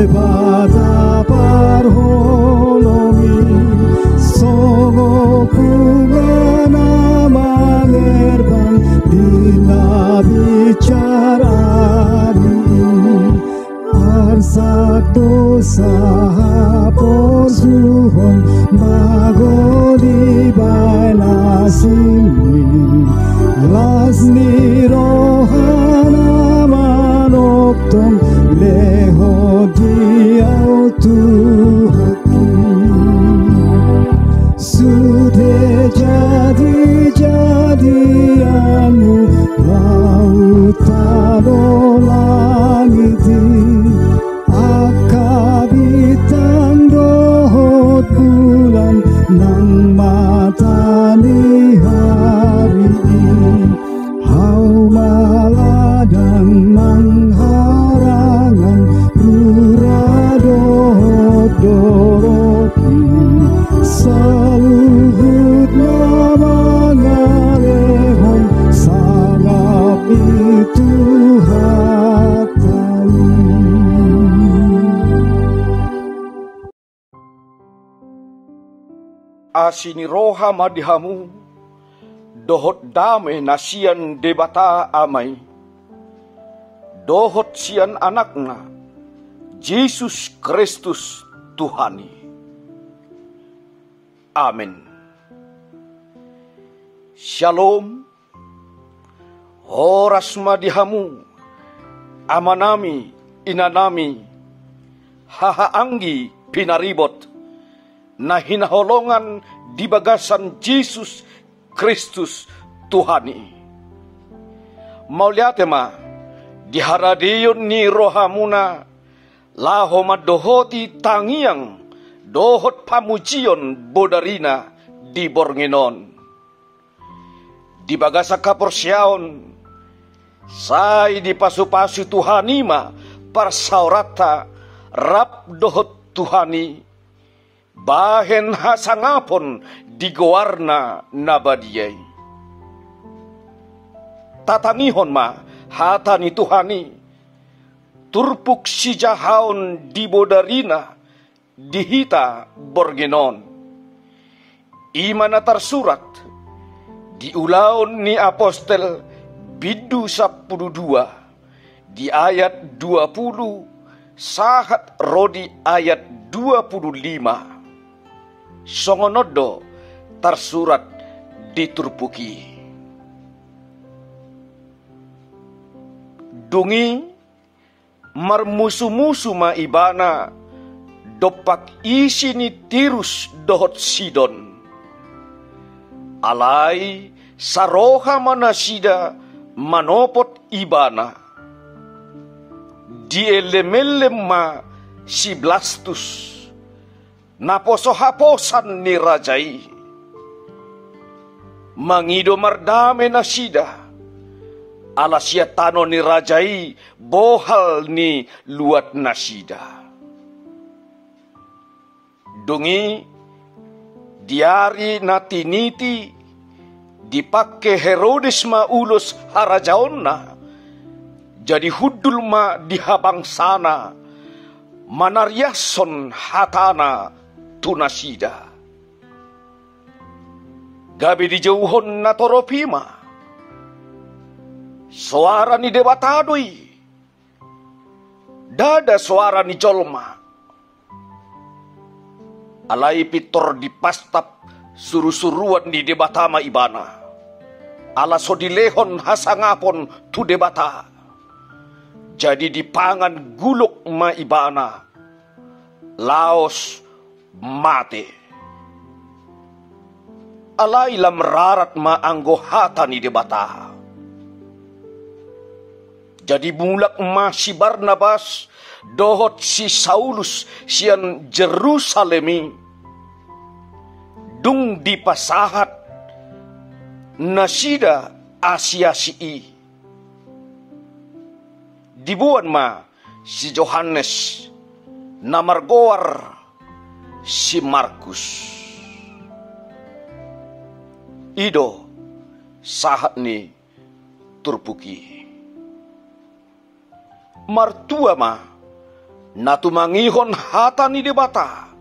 debata parholongi songo pungana mangerbang dina bicarani arsak dosa posuhon magoli baina sini lasni rohana manopton leho diau tuhaki sudah jadi-jadianmu lautan langit akabitang dohot bulan nang matani hari hau maladang nang harangan rura dohot doroki saluhut nama ngalehon sangat itu hatai. Asini roha madihamu dohot dame nasian debata amai dohot sian anakna Yesus Kristus Tuhani. Amin. Shalom. Horas madihamu amanami inanami hahaanggi pinaribot na hinaholongan di bagasan Yesus Kristus Tuhani. Mauliatema di haradiyon ni rohamuna laho madohoti tangiang dohot pamujion bodarina di borngenon. Di bagasa kaporsyaon say di pasu-pasu Tuhanima parsaurata rap dohot Tuhani bahen hasangapon di gowarna nabadiyay. Tatanihon ma hata ni Tuhani turpuk si jahaon di bodarina dihita borgenon. Imana tersurat di ulaon ni apostel bidu 12 di ayat 20 sahat rodi ayat 25. Songonodo tersurat diturpuki. Dungi marmusu-musu ma ibana dopak isi ni tirus dohot Sidon. Alai saroha manasida manopot ibana. Dielemellem ma si Blastus naposo-haposan ni rajai. Mangido mardame nasida alasya tano ni rajai bohal ni luat nasida. Dungi diari natiniti dipake Herodes ma ulus harajaonna jadi hudul ma dihabang sana manaryason hatana tunasida. Gabi dijauhon na toropima suara ni debatadoi dada suara ni jolma alai pitor di pastap suru-suruan di debatama ibana ala sodilehon hasangapon tu debata jadi dipangan guluk ma ibana laos mate alai lam rarat ma anggohata ni debata jadi mulak ma si Barnabas dohot si Saulus sian Jerusalemi dung di pasahat nasida Asia-Sii. Dibuan ma si Johannes namargoar si Markus. Ido sahat ni turpuki. Martua ma na tumangihon hata ni debata,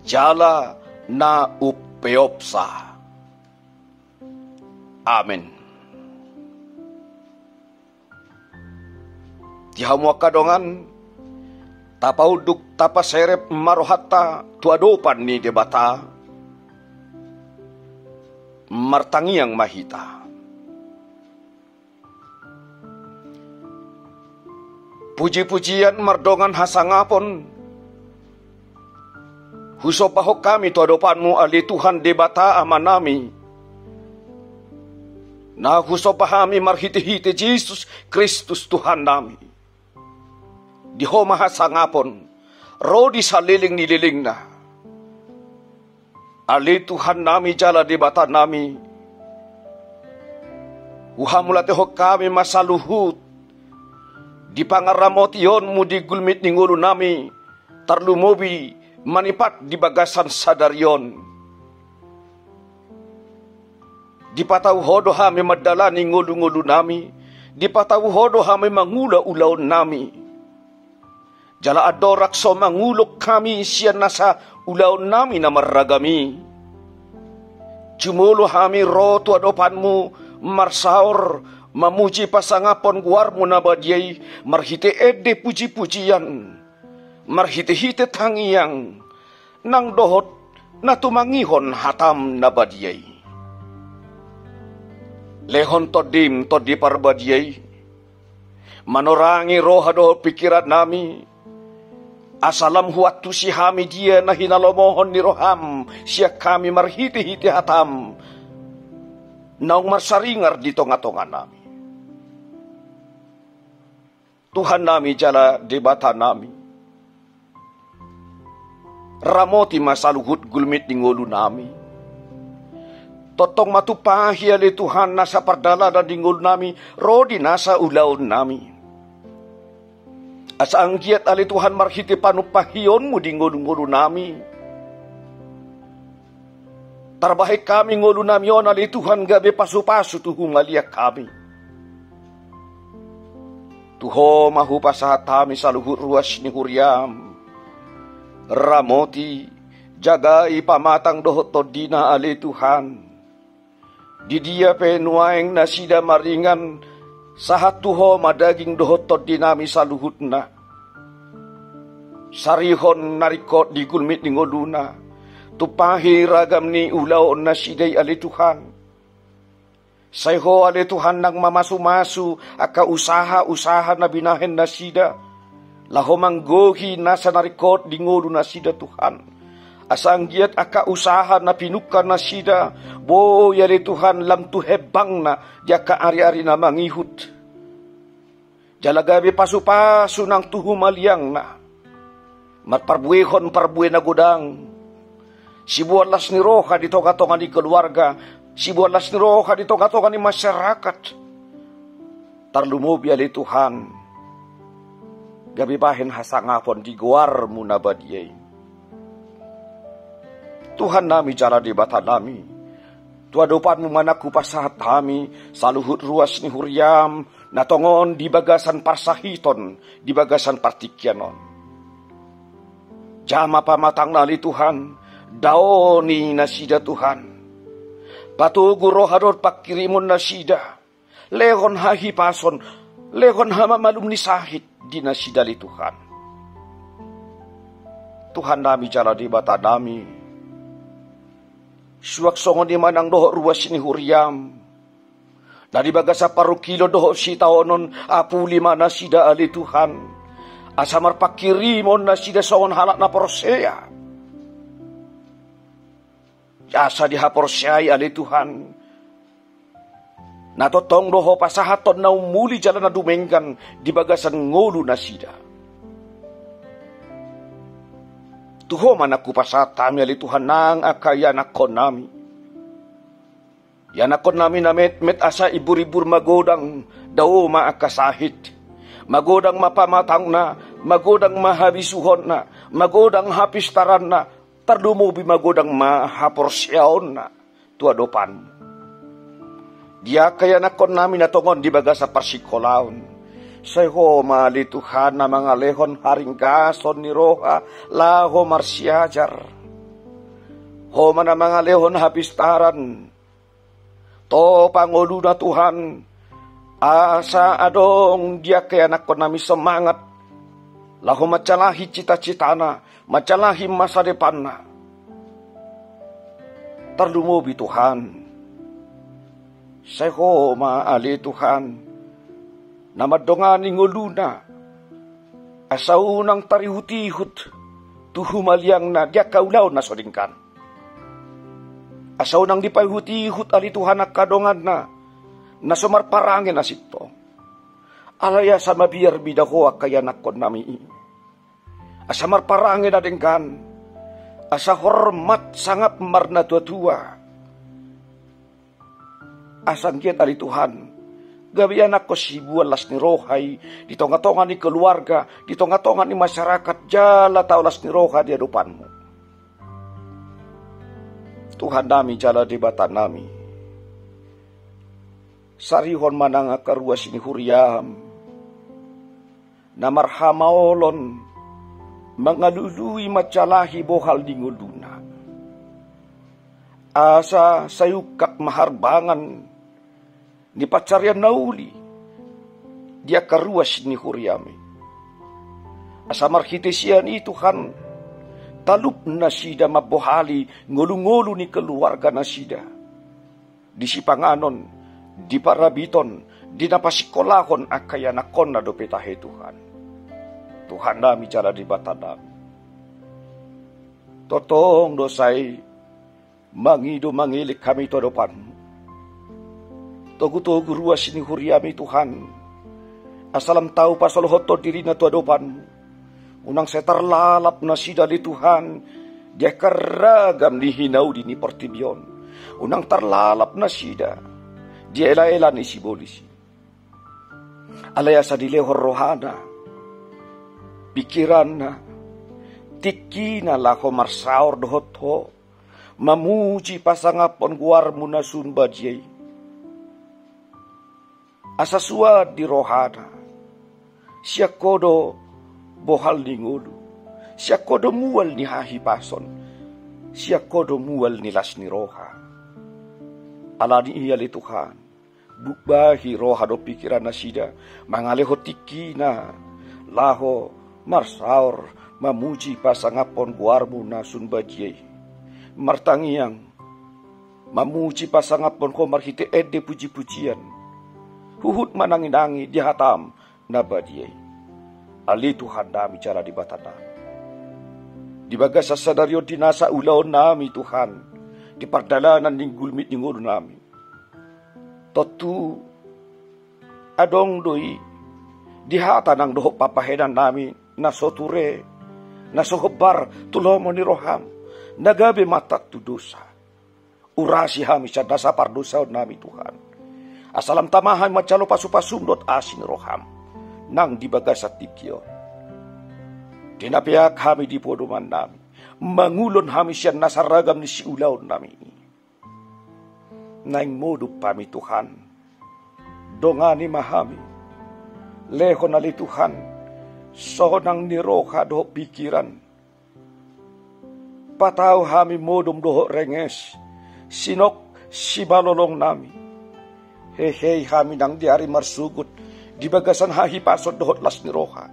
jala na upeopsa. Amen. Tihamwa kadongan, tapauduk tapaserep marohata tuadopan ni debata, martangiang mahita. Puji-pujian mardongan hasangapon, husopahok kami tuadopanmu ali Tuhan debata amanami, na husopahami marhiti-hiti Jesus Kristus Tuhan nami. Diho mahasangapon, rodi sa liling-nililing na. Ali Tuhan nami jala debata nami, uhamulateho kami masaluhut, di pangaramot iyon mo di gulmit ni ngulo nami, tarlumobi manipat di bagasan sadaryon. Di patawhodo hami madala ni ngulo-ngulo nami, di patawhodo hami mangula-ulaon nami. Jala adorak so mangulok kami siya nasa ulaon nami na maragami. Jumulo hami roto adopanmu marsaor, mamuji pasangapon guarmu na badyay, marhite ede puji-pujian, marhite-hite tangiyang, nang dohot na tumangihon hatam na badyay. Lehon todim todi parbadyay, manorangi roha dohot pikiran nami, asalam huwatu si hami dia na hinalomohon ni roham, siya kami marhite-hite hatam, naong marsaringar di tonga-tonga nami. Tuhan nami jala debata nami, ramoti masaluhut gulmit di ngulu nami, totong matupahi ali Tuhan nasa pardala dan di ngulu nami, rodi nasa ulaon nami. Asa anggiat ali Tuhan marhiti panupahionmu di ngulu-ngulu nami. Tarbahik kami ngulu nami on ali Tuhan gabi pasu-pasu tuhung aliak kami. Tuho mahupasahat kami sa luhut ruas ni Huriam, ramoti jagai pamatang dohot todina ali Tuhan. Di dia penuaeng nasida maringan, sahat tuho madaging dohot todinami sa luhut na. Sarihon narikot di gulmit ni ngoluna, tupahi ragam ni ulaon nasiday ali Tuhan. Sayho ali Tuhan nang mamasu-masu aka usaha-usaha na binahen na sida. Laho manggohi nasa narikot di ngolo na sida Tuhan. Asanggiat aka usaha na pinukan na sida. Boy ali Tuhan lam tuhebang na jaka ari-ari na mangihut. Jalagabi pasu-pasu nang tuhumaliang na. Matparbuehon parbueh na gudang. Sibualas ni roha di tonga-tonga ni keluarga. Sibualas ni roha di tonga-tonga ni masyarakat. Tarlumobi ali Tuhan. Gabi bahin hasangapon di guarmu na badiyay. Tuhan nami jala di bata nami. Tuadopanmu manaku pasahat kami. Saluhut ruas ni Huriam. Natongon di bagasan parsahiton. Di bagasan partikyanon. Jama pamatang nali Tuhan. Daoni nasida Tuhan. Patugu rohadot pakirimun nasida. Lehon hahi pason. Lehon hama malum ni sahid. Di nasida li Tuhan. Tuhan nami jala di bata nami. Suwak songon di manang doho ruas ni Huriam. Dari bagasa paru kilo doho si taonon. Apu lima nasida ali Tuhan. Asamar pakirimon nasida songon halak na porsea. Asa dihaporsyai ali Tuhan. Natotong doho pasahaton na umuli jalan na dumenggan di bagasan ngolu nasida. Tuho manaku pasatami ali Tuhan nang akayanakon nami. Yanakon nami na met asa ibur-ibur magodang daw maakasahit. Magodang mapamatang na, magodang mahabisuhon na, magodang hapistaran na, tarlumubi magodang mahaporsyaon na, tuadopan. Dia kaya nakon namin natongon di baga sa parsikolaon. Seho mali Tuhan na mga lehon haring gason ni roha laho marsiajar. Ho man na mga lehon hapistaran. To Pangulo na Tuhan, asa adong dia kaya anak ko nami semangat. Laho macalahi cita-cita na, macalahi masa depan na. Terlumubi Tuhan. Seho maali Tuhan. Namadongani nguluna. Asa unang tarihut-ihut. Tuhumaliang na dia kaulaw na sodingkan. Asa unang dipayhut-ihut ali Tuhan kadongan na. Nasumar parangin na sito. Alaya sa mabiyar bidaho kaya nakon nami. Asa marparangin na dengkan. Asa hormat sangat marna tua-tua. Asang kiat ali Tuhan. Gabi anak ko si bualas ni rohay. Di tonga-tonga ni keluarga. Di tonga-tonga ni masyarakat. Jala taulas ni roha di hadapanmu. Tuhan nami jala di bata nami. Sarihon manang akaruas ni huriam. Namarhamaolon. Mangalului macalahi bohal di nguluna. Asa sayukak maharbangan. Ni pacarian nauli. Dia karuas ni huriami. Asa marhitesian itu kan. Talup na sida mabohali. Ngulu-ngulu ni keluarga na sida. Di sipanganon. Di parabiton. Di napasikolahon akaya nakon na dopetahe Tuhan. Tuhan nami jala di bata nami. Totong dosay. Mangido mangilik kami to depanmu. Togu-togu ruas ini huriami Tuhan. Asalam tahu pasal hoto diri na tuadopan. Unang setar lalap na sida di Tuhan. Dia keragam ni hinau di ni pertibion. Unang tarlalap na sida. Dia ela-ela ni si bolisi. Alaya sa dilehor rohana. Pikiran na. Tiki na lako marsaor dohoto. Mamuji pasangapon guarmu na sunba jay. Asa suad di rohana. Siya kodo bohal ni ngulu. Siya kodo mual ni hahipason. Siya kodo mual ni las ni roha. Ala ni iya li Tuhan. Bukbahi roha do pikiran na sida. Mangaleho tiki na. Laho marsaor. Mamuji pasangapon guarmu na sunbajie. Martangiang. Mamuji pasangapon ko marhite ede puji-pujian. Huhut mananginangi di hatam na badiyay. Ali Tuhan nami cara di batana. Di bagas sa sadaryo dinasa ulaw nami Tuhan. Di pardalanan ning gulmit ning ulo nami. Totu adong doi di hatan ang doho papahedan nami na soture na sohobar tulomo ni roham. Nagabi matat tu dosa. Urasi hami sa dasa pardosa nami Tuhan. Asalam tamahan macalo pasupasundot asin roham. Nang dibagas at tikyo. Tinapiak kami di podoman nami. Mangulon kami siya nasaragam ni si ulaw nami. Naing modo pami Tuhan. Dongani mahami. Leho nali Tuhan. Sohonang niroka doho pikiran. Pataw kami modom doho renges. Sinok si balolong nami. Hei kami nang diari marsugot. Di bagasan hahipasod dohot las ni roha.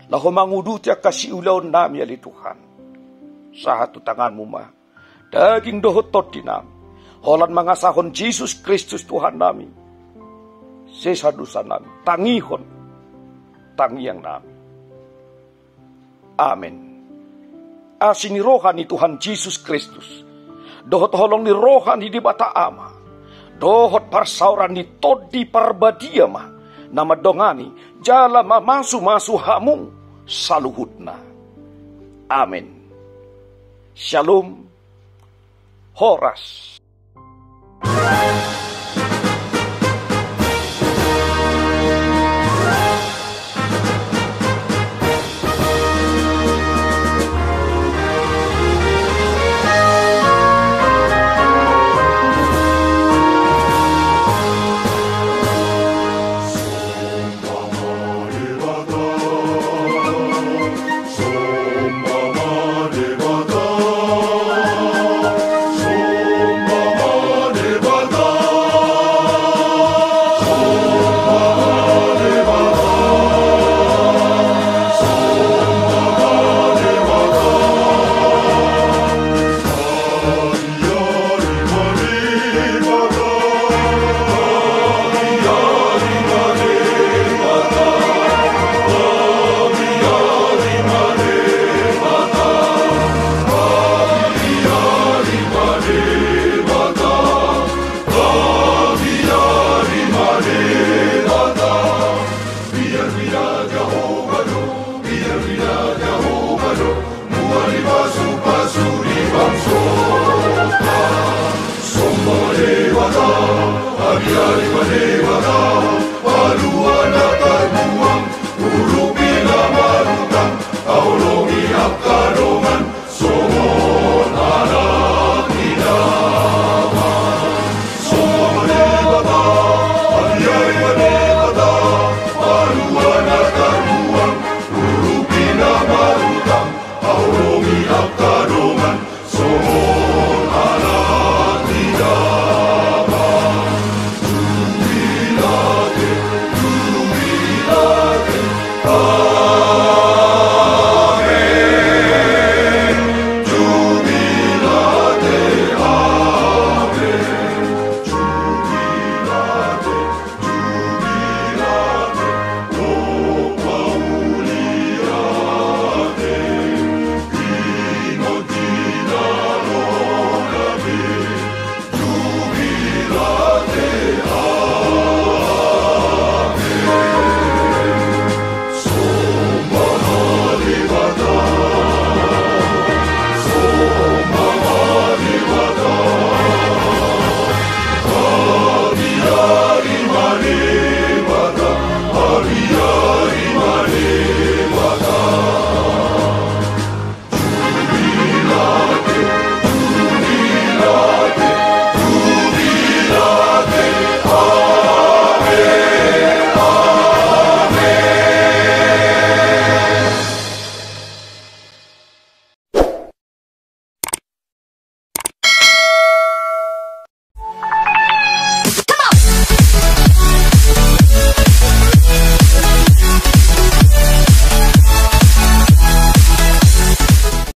Laho mangudutya kasi ulaw nami ali Tuhan. Sa hatu tanganmu ma. Daging dohot toti nami. Holan mga sahon Jesus Kristus Tuhan nami. Sesadusan nami. Tangihon. Tangiang nami. Amen. Asin ni roha ni Tuhan Jesus Kristus. Dohot holong ni roha ni di bata ama. Dohot parsauran ni todi parbadia ma. Nama dongani jala masu hamung saluhutna. Amin. Shalom. Horas.